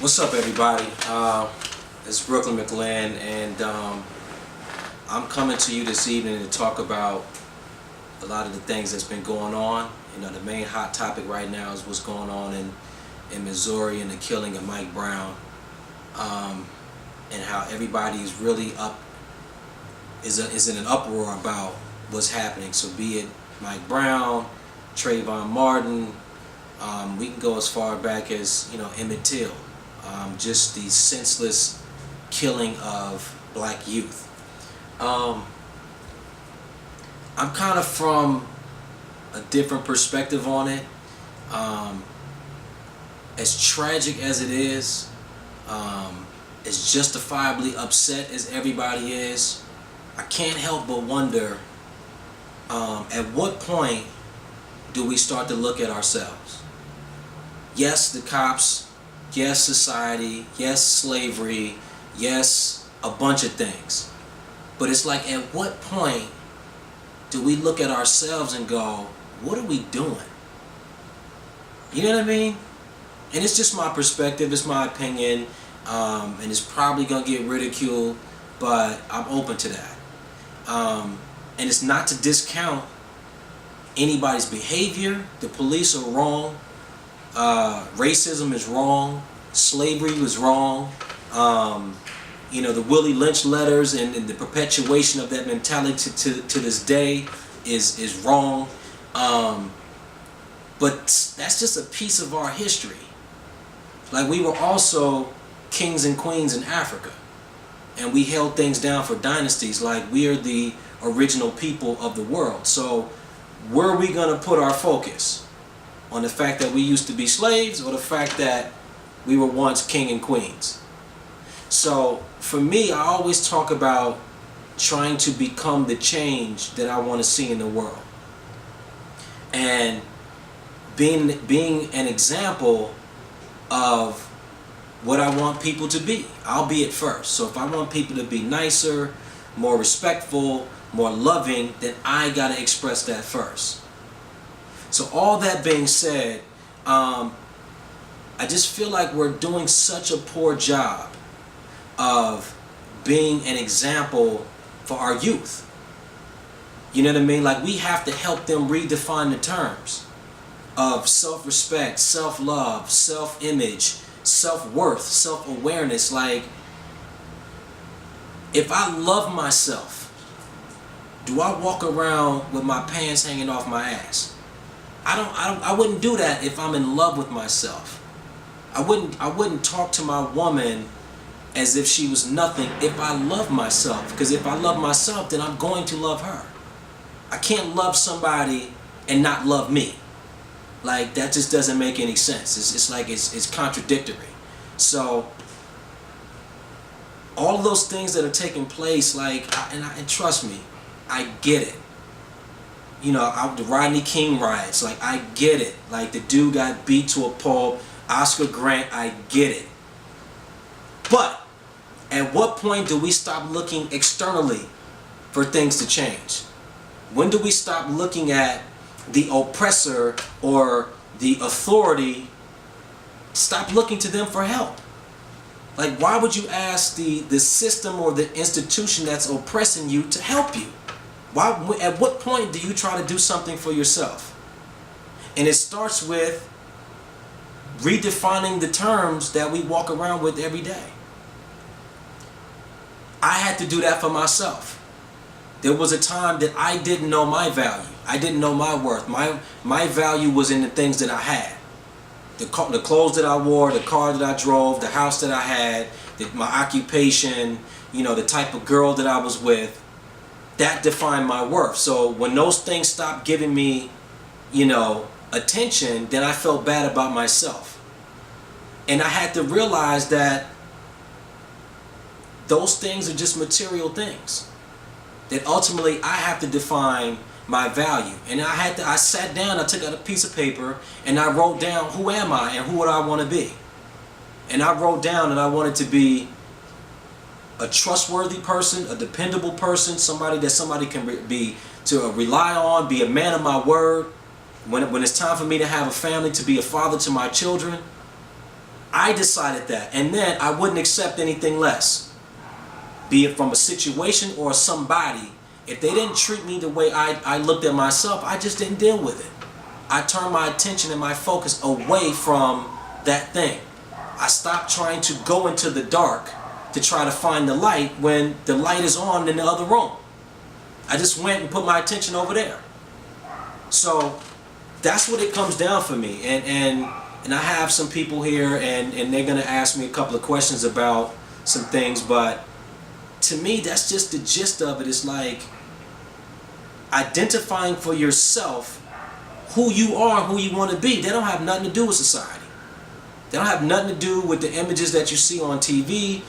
What's up, everybody? It's Brooklyn Mclinn, and I'm coming to you this evening to talk about a lot of the things that's been going on. You know, the main hot topic right now is what's going on in Missouri and the killing of Mike Brown, and how everybody is really is in an uproar about what's happening. So be it Mike Brown, Trayvon Martin, we can go as far back as, Emmett Till. Just the senseless killing of black youth. I'm kind of from a different perspective on it. As tragic as it is, as justifiably upset as everybody is, I can't help but wonder, at what point do we start to look at ourselves? Yes, the cops. Yes, society. Yes, slavery. Yes, a bunch of things. But it's like, at what point do we look at ourselves and go, what are we doing? You know what I mean? And it's just my perspective, it's my opinion, and it's probably going to get ridiculed, but I'm open to that. And it's not to discount anybody's behavior. The police are wrong. Racism is wrong. Slavery was wrong. The Willie Lynch letters and the perpetuation of that mentality to this day is wrong. But that's just a piece of our history. Like, we were also kings and queens in Africa, and we held things down for dynasties. Like, we are the original people of the world. So where are we going to put our focus? On the fact that we used to be slaves, or the fact that we were once king and queens? So for me, I always talk about trying to become the change that I want to see in the world, and being an example of what I want people to be. I'll be it first. So if I want people to be nicer, more respectful, more loving, then I gotta express that first. So all that being said, I just feel like we're doing such a poor job of being an example for our youth. You know what I mean? Like, we have to help them redefine the terms of self-respect, self-love, self-image, self-worth, self-awareness. Like, if I love myself, do I walk around with my pants hanging off my ass? I wouldn't do that if I'm in love with myself. I wouldn't talk to my woman as if she was nothing if I love myself. Because if I love myself, then I'm going to love her. I can't love somebody and not love me. Like, that just doesn't make any sense. It's contradictory. So all of those things that are taking place, like, and trust me, I get it. The Rodney King riots, like, I get it. Like, the dude got beat to a pulp. Oscar Grant, I get it. But at what point do we stop looking externally for things to change? When do we stop looking at the oppressor or the authority? Stop looking to them for help. Like, why would you ask the system or the institution that's oppressing you to help you? Why? At what point do you try to do something for yourself? And it starts with redefining the terms that we walk around with every day. I had to do that for myself. There was a time that I didn't know my value. I didn't know my worth. My value was in the things that I had. The clothes that I wore, the car that I drove, the house that I had, my occupation, the type of girl that I was with. That defined my worth. So when those things stopped giving me, attention, then I felt bad about myself. And I had to realize that those things are just material things. That ultimately I have to define my value. And I sat down, I took out a piece of paper, and I wrote down, who am I and who would I want to be? And I wrote down that I wanted to be a trustworthy person, a dependable person, somebody that somebody can rely on, be a man of my word. When it's time for me to have a family, to be a father to my children, I decided that, and then I wouldn't accept anything less, be it from a situation or somebody. If they didn't treat me the way I looked at myself, I just didn't deal with it. I turned my attention and my focus away from that thing. I stopped trying to go into the dark to try to find the light when the light is on in the other room. I just went and put my attention over there. So that's what it comes down for me. And I have some people here, and they're going to ask me a couple of questions about some things, but to me, that's just the gist of it. It's like identifying for yourself who you are, who you want to be. They don't have nothing to do with society. They don't have nothing to do with the images that you see on TV.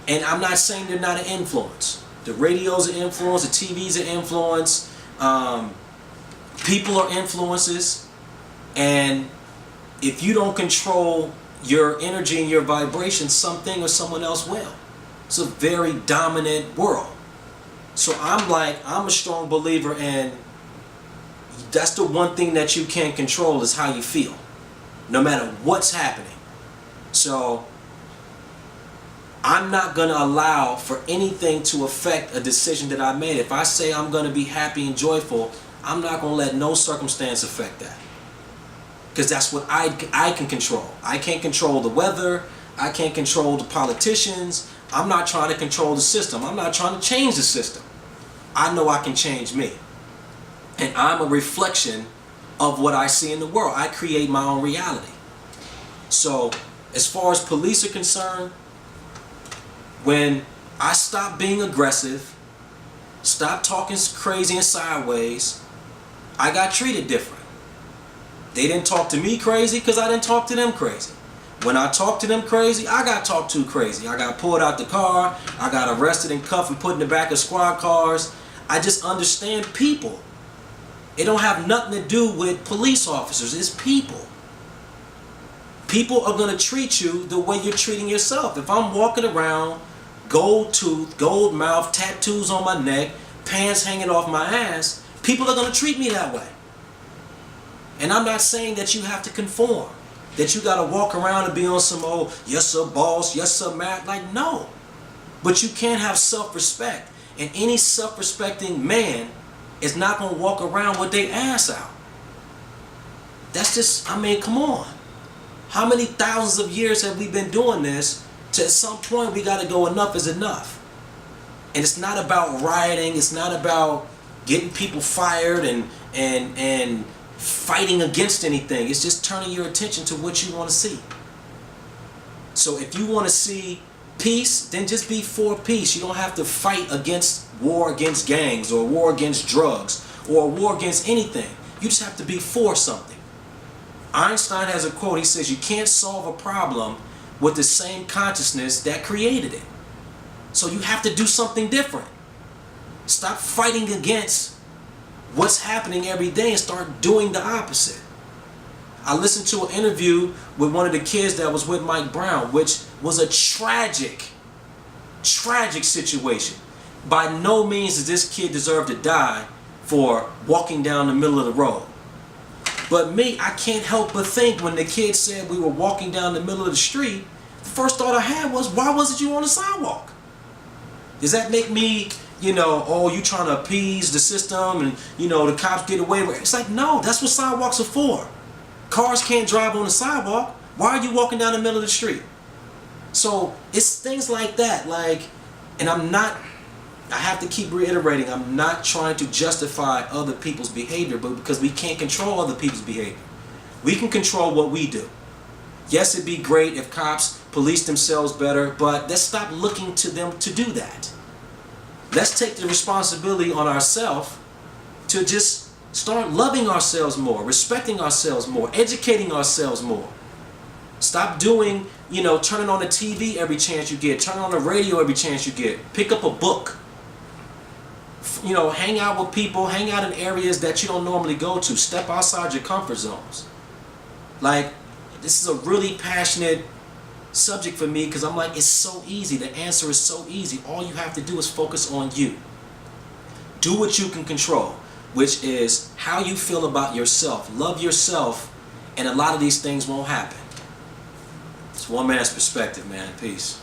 And I'm not saying they're not an influence. The radio's an influence, the TV's an influence, people are influences, and if you don't control your energy and your vibration, something or someone else will. It's a very dominant world. So I'm a strong believer in, that's the one thing that you can't control is how you feel, no matter what's happening. So I'm not going to allow for anything to affect a decision that I made. If I say I'm going to be happy and joyful, I'm not going to let no circumstance affect that. Because that's what I can control. I can't control the weather. I can't control the politicians. I'm not trying to control the system. I'm not trying to change the system. I know I can change me. And I'm a reflection of what I see in the world. I create my own reality. So as far as police are concerned, when I stopped being aggressive, stopped talking crazy and sideways, I got treated different. They didn't talk to me crazy because I didn't talk to them crazy. When I talked to them crazy, I got talked to crazy. I got pulled out the car, I got arrested and cuffed and put in the back of squad cars. I just understand people. It don't have nothing to do with police officers, it's people. People are going to treat you the way you're treating yourself. If I'm walking around, gold tooth, gold mouth, tattoos on my neck, pants hanging off my ass, people are going to treat me that way. And I'm not saying that you have to conform, that you got to walk around and be on some old, yes sir boss, yes sir Matt, like no. But you can't have self-respect. And any self-respecting man is not going to walk around with their ass out. That's just, I mean, come on. How many thousands of years have we been doing this? To at some point we got to go, enough is enough. And it's not about rioting. It's not about getting people fired and fighting against anything. It's just turning your attention to what you want to see. So if you want to see peace, then just be for peace. You don't have to fight against war against gangs or war against drugs or war against anything. You just have to be for something. Einstein has a quote. He says you can't solve a problem with the same consciousness that created it. So you have to do something different. Stop fighting against what's happening every day and start doing the opposite. I listened to an interview with one of the kids that was with Mike Brown, which was a tragic situation. By no means does this kid deserve to die for walking down the middle of the road. But me, I can't help but think when the kid said we were walking down the middle of the street, the first thought I had was, why wasn't you on the sidewalk? Does that make me, oh, you trying to appease the system and, the cops get away with it? It's like, no, that's what sidewalks are for. Cars can't drive on the sidewalk. Why are you walking down the middle of the street? So it's things like that. And I have to keep reiterating, I'm not trying to justify other people's behavior, but because we can't control other people's behavior. We can control what we do. Yes, it'd be great if cops police themselves better, but let's stop looking to them to do that. Let's take the responsibility on ourselves to just start loving ourselves more, respecting ourselves more, educating ourselves more. Stop doing, turning on the TV every chance you get, turning on the radio every chance you get. Pick up a book. Hang out with people, hang out in areas that you don't normally go to. Step outside your comfort zones. This is a really passionate subject for me because I'm like, it's so easy. The answer is so easy. All you have to do is focus on you. Do what you can control, which is how you feel about yourself. Love yourself, and a lot of these things won't happen. It's one man's perspective, man. Peace.